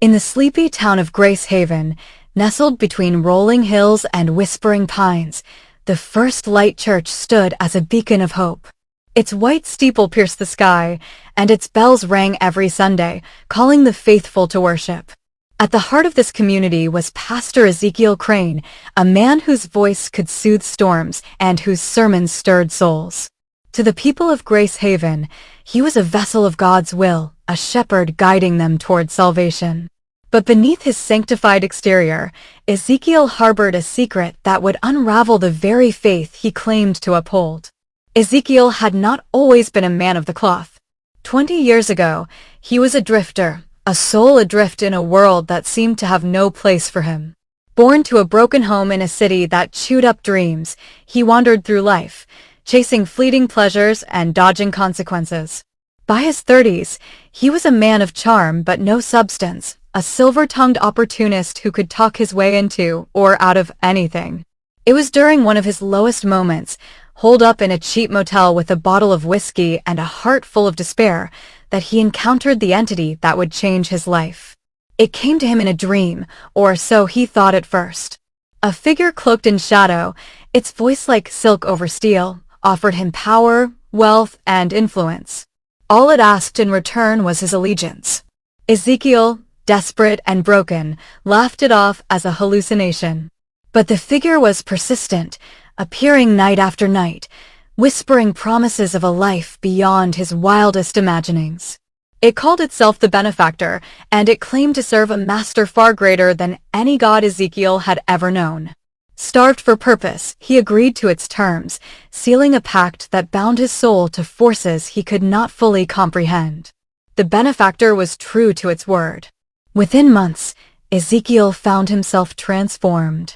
In the sleepy town of Grace Haven, nestled between rolling hills and whispering pines, the First Light Church stood as a beacon of hope. Its white steeple pierced the sky, and its bells rang every Sunday, calling the faithful to worship. At the heart of this community was Pastor Ezekiel Crane, a man whose voice could soothe storms and whose sermons stirred souls. To the people of Grace Haven, he was a vessel of God's will, a shepherd guiding them toward salvation. But beneath his sanctified exterior, Ezekiel harbored a secret that would unravel the very faith he claimed to uphold. Ezekiel had not always been a man of the cloth. 20 years ago, he was a drifter, a soul adrift in a world that seemed to have no place for him. Born to a broken home in a city that chewed up dreams, he wandered through life, chasing fleeting pleasures and dodging consequences. By his 30s, he was a man of charm but no substance, a silver-tongued opportunist who could talk his way into or out of anything. It was during one of his lowest moments, holed up in a cheap motel with a bottle of whiskey and a heart full of despair, that he encountered the entity that would change his life. It came to him in a dream, or so he thought at first. A figure cloaked in shadow, its voice like silk over steel, offered him power, wealth, and influence. All it asked in return was his allegiance. Ezekiel, desperate and broken, laughed it off as a hallucination. But the figure was persistent, appearing night after night, whispering promises of a life beyond his wildest imaginings. It called itself the Benefactor, and it claimed to serve a master far greater than any god Ezekiel had ever known. Starved for purpose, he agreed to its terms, sealing a pact that bound his soul to forces he could not fully comprehend. The Benefactor was true to its word. Within months, Ezekiel found himself transformed.